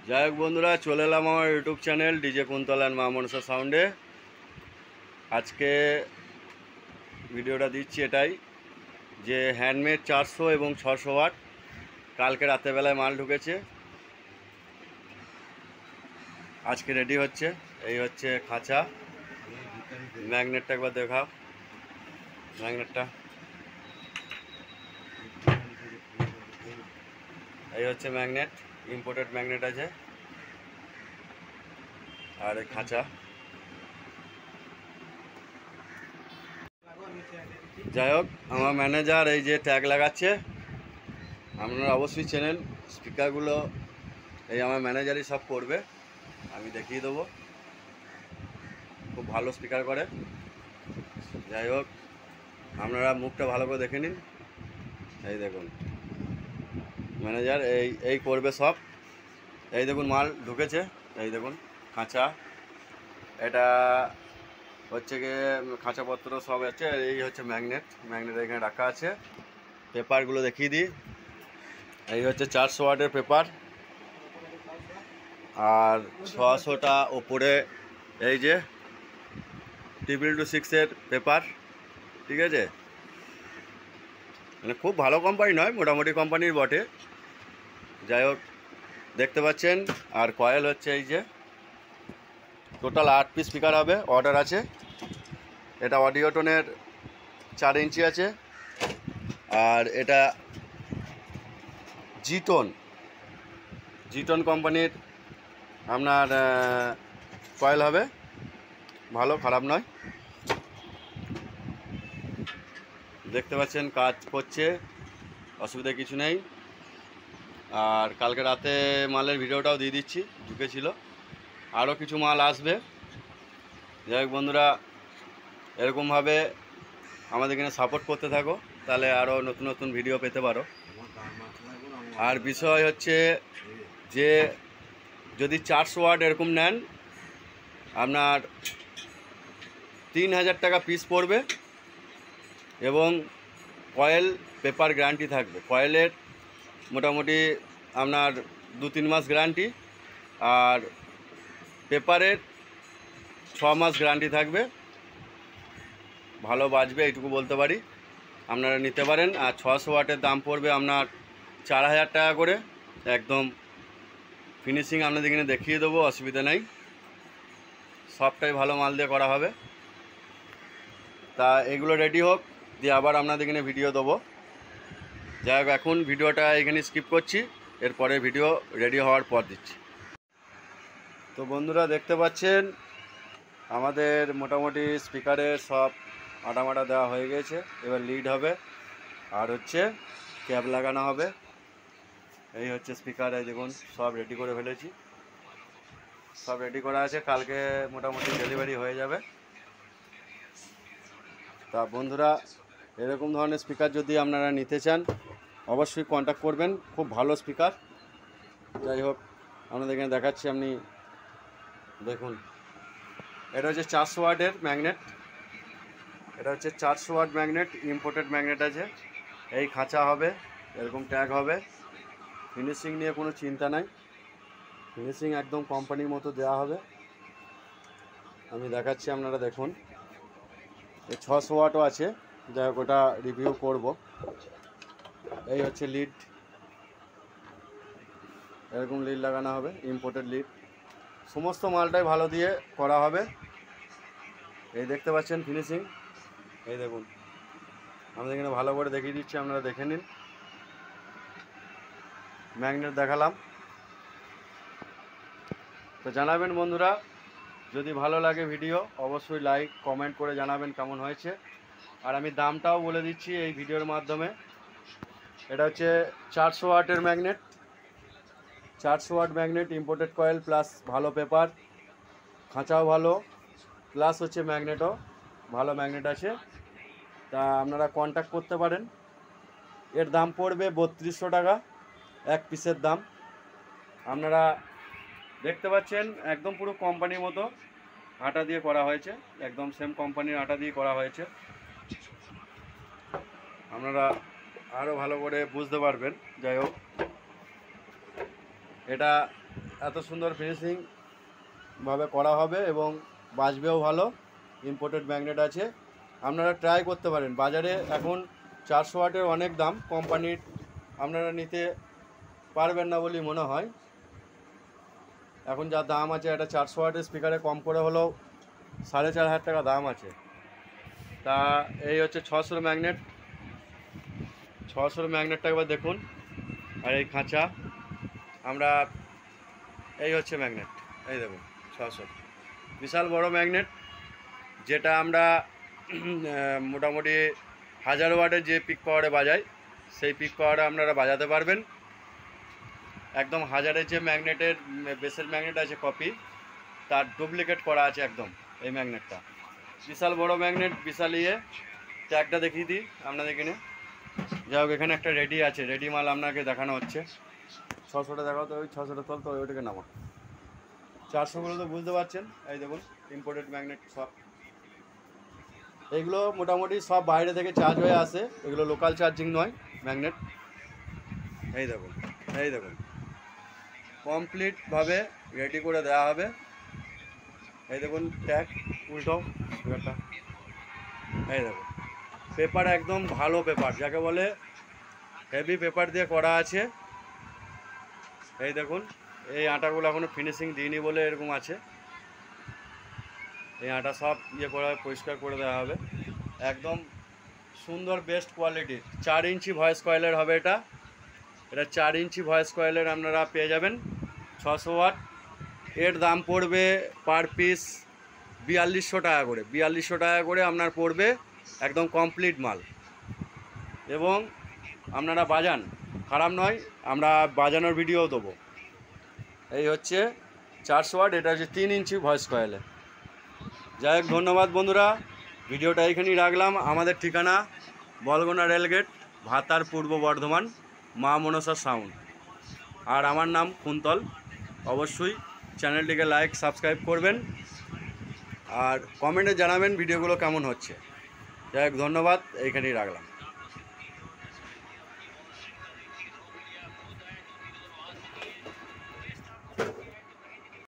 যাই হোক বন্ধুরা, চলে এলাম আমার YouTube channel DJ Kuntal and মা মনসা সাউন্ডে। আজকে ভিডিওটা দিচ্ছি এটাই যে হ্যান্ডমেড 400 এবং 600 ওয়াট কালকে রাতেরবেলায় মাল ঢুকেছে, আজকে রেডি হচ্ছে। এই হচ্ছে খাঁচা, ম্যাগনেটটা একবার দেখাও। ম্যাগনেটটা এই হচ্ছে ম্যাগনেট, ইম্পোর্টেড ম্যাগনেট আছে। আর এই খাঁচা, যাই হোক আমার ম্যানেজার এই যে ট্যাগ লাগাচ্ছে, আপনারা অবশ্যই চেনেন। স্পিকারগুলো এই আমার ম্যানেজারই সব করবে, আমি দেখিয়ে দেবো। খুব ভালো স্পিকার করে। যাই হোক আপনারা মুখটা ভালো করে দেখে নিন। এই দেখুন ম্যানেজার এই এই করবে সব। এই দেখুন মাল ঢুকেছে, এই দেখুন খাঁচা, এটা হচ্ছে গিয়ে খাঁচাপত্র সব আছে। এই হচ্ছে ম্যাগনেট, ম্যাগনেট এখানে রাখা আছে। পেপারগুলো দেখিয়ে দিই। এই হচ্ছে 400 ওয়াটের পেপার, আর 600টা ওপরে এই যে 226-এর পেপার, ঠিক আছে। মানে খুব ভালো কোম্পানি নয়, মোটামুটি কোম্পানির বটে। যাই হোক দেখতে পাচ্ছেন। আর কয়েল হচ্ছে এই যে টোটাল 8 পিস স্পিকার হবে, অর্ডার আছে। এটা অডিওটনের 4 ইঞ্চি আছে, আর এটা জিটোন কোম্পানির আপনার কয়েল হবে, ভালো খারাপ নয়। দেখতে পাচ্ছেন কাজ করছে, অসুবিধা কিছু নেই। আর কালকে রাতে মালের ভিডিওটাও দিয়ে দিচ্ছি, ঢুকেছিল। আরও কিছু মাল আসবে। যাই হোক বন্ধুরা, এরকমভাবে আমাদের এখানে সাপোর্ট করতে থাকো, তাহলে আরও নতুন নতুন ভিডিও পেতে পারো। আর বিষয় হচ্ছে যে যদি 400 ওয়াট এরকম নেন, আপনার 3000 টাকা পিস পড়বে, এবং কয়েল পেপার গ্যারান্টি থাকবে। কয়েলের মোটামুটি আপনার 2-3 মাস গ্যারান্টি, আর পেপারের 6 মাস গ্যারান্টি থাকবে। ভালো বাজবে এইটুকু বলতে পারি, আপনারা নিতে পারেন। আর 600 ওয়াটের দাম পড়বে আপনার 4000 টাকা করে। একদম ফিনিশিং আপনাদের এখানে দেখিয়ে দেবো, অসুবিধা নেই। সবটাই ভালো মাল দিয়ে করা হবে। তা এগুলো রেডি হোক, দিয়ে আবার আপনাদের এখানে ভিডিও দেবো। যাই হোক এখন ভিডিওটা এখানে স্কিপ করছি, এরপরে ভিডিও রেডি হওয়ার পর দিচ্ছি। তো বন্ধুরা দেখতে পাচ্ছেন আমাদের মোটামুটি স্পিকারের সব আটামাটা দেওয়া হয়ে গেছে। এবার লিড হবে, আর হচ্ছে ক্যাপ লাগানো হবে। এই হচ্ছে স্পিকার, এই দেখুন সব রেডি করে ফেলেছি, সব রেডি করা আছে। কালকে মোটামুটি ডেলিভারি হয়ে যাবে। তা বন্ধুরা, এরকম ধরনের স্পিকার যদি আপনারা নিতে চান অবশ্যই কন্ট্যাক্ট করবেন, খুব ভালো স্পিকার। যাই হোক আপনাদের এখানে দেখাচ্ছি, আপনি দেখুন। এটা হচ্ছে 400 ওয়াটের ম্যাগনেট, এটা হচ্ছে 400 ওয়াট ম্যাগনেট, ইম্পোর্টেড ম্যাগনেট আছে। এই খাঁচা হবে, এরকম ট্যাগ হবে। ফিনিশিং নিয়ে কোনো চিন্তা নাই, ফিনিশিং একদম কোম্পানির মতো দেওয়া হবে। আমি দেখাচ্ছি, আপনারা দেখুন। এই 600 ওয়াটও আছে, যাই হোক ওটা রিভিউ করব। এই হচ্ছে লিড, এরকম লিড লাগানো হবে, ইম্পোর্টেড লিড। সমস্ত মালটাই ভালো দিয়ে করা হবে। এই দেখতে পাচ্ছেন ফিনিশিং, এই দেখুন। আমাদের এখানে ভালো করে দেখিয়ে দিচ্ছি, আপনারা দেখে নিন। ম্যাগনেট দেখালাম। তো জানাবেন বন্ধুরা, যদি ভালো লাগে ভিডিও অবশ্যই লাইক কমেন্ট করে জানাবেন কেমন হয়েছে। আর আমি দামটাও বলে দিচ্ছি এই ভিডিওর মাধ্যমে। এটা হচ্ছে 400 ওয়াটের magnet, 400 watt magnet, imported coil plus ভালো পেপার, খাঁচাও ভালো, প্লাস হচ্ছে ম্যাগনেটও ভালো ম্যাগনেট আছে। তা আপনারা কন্ট্যাক্ট করতে পারেন। এর দাম পড়বে 3200 টাকা এক পিসের দাম। আপনারা দেখতে পাচ্ছেন একদম পুরো কোম্পানির মতো আটা দিয়ে করা হয়েছে, একদম সেম কোম্পানির আটা দিয়ে করা হয়েছে। আপনারা আরও ভালো করে বুঝতে পারবেন। যাই হোক এটা এত সুন্দর ফিনিশিং ভাবে করা হবে এবং বাজবেও ভালো। ইম্পোর্টেড ম্যাগনেট আছে, আপনারা ট্রাই করতে পারেন। বাজারে এখন 400 ওয়াটের অনেক দাম, কোম্পানির আপনারা নিতে পারবেন না বলেই মনে হয়। এখন যা দাম আছে একটা 400 ওয়াটের স্পিকারে কম করে হলেও 4500 টাকা দাম আছে। তা এই হচ্ছে 600 ম্যাগনেট। 600 ম্যাগনেটটা একবার দেখুন। আর এই খাঁচা আমরা, এই হচ্ছে ম্যাগনেট, এই দেখুন 600 বিশাল বড় ম্যাগনেট, যেটা আমরা মোটামুটি 1000 ওয়াটের যে পিক পাওয়ারে বাজাই সেই পিক পাওয়ারে আপনারা বাজাতে পারবেন। একদম 1000-এর যে ম্যাগনেটের বেসের ম্যাগনেট আছে কপি, তার ডুপ্লিকেট করা আছে একদম এই ম্যাগনেটটা। বিশাল বড় ম্যাগনেট, বিশাল ট্যাগটা দেখিয়ে দিই আপনাদের এখানে। যাই হোক, এখানে একটা রেডি আছে, রেডি মাল আপনাকে দেখানো হচ্ছে। 600টা দেখাও তো, ওই 600টা তোল তো, ওইটাকে নামা। 400গুলো তো বুঝতে পারছেন, এই দেখুন ইম্পোর্টেড ম্যাগনেট সব। এগুলো মোটামুটি সব বাইরে থেকে চার্জ হয়ে আসে, এগুলো লোকাল চার্জিং নয় ম্যাগনেট। এই দেখুন, এই দেখুন কমপ্লিটভাবে রেডি করে দেওয়া হবে। এই দেখুন ট্যাগ উল্টো পেপারটা, এই দেখুন পেপার একদম ভালো পেপার, যাকে বলে হেভি পেপার দিয়ে করা আছে। এই দেখুন এই আটাগুলো এখনও ফিনিশিং দিইনি বলে এরকম আছে। এই আটা সব করে পরিষ্কার করে দেওয়া হবে। একদম সুন্দর বেস্ট কোয়ালিটির 4 ইঞ্চি ভয়েস কয়েলের হবে এটা। 4 ইঞ্চি ভয়েস কয়েলের আপনারা পেয়ে যাবেন 600 ওয়াট। এর দাম পড়বে পার পিস 4200 টাকা করে। 4200 টাকা করে আপনার পড়বে, একদম কমপ্লিট মাল। এবং আপনারা বাজান, খারাপ নয়, আমরা বাজানোর ভিডিও দেবো। এই হচ্ছে 400 ওয়াট, এটা হচ্ছে 3 ইঞ্চি ভয়েস কয়েলে। যাই হোক, ধন্যবাদ বন্ধুরা, ভিডিওটা এইখানেই রাখলাম। আমাদের ঠিকানা বলগোনা রেলগেট, ভাতার, পূর্ব বর্ধমান, মা মনসা সাউন্ড। আর আমার নাম কুন্তল। অবশ্যই চ্যানেলটিকে লাইক সাবস্ক্রাইব করবেন আর কমেন্টে জানাবেন ভিডিওগুলো কেমন হচ্ছে। যাই হোক, ধন্যবাদ, এইখানেই রাখলাম।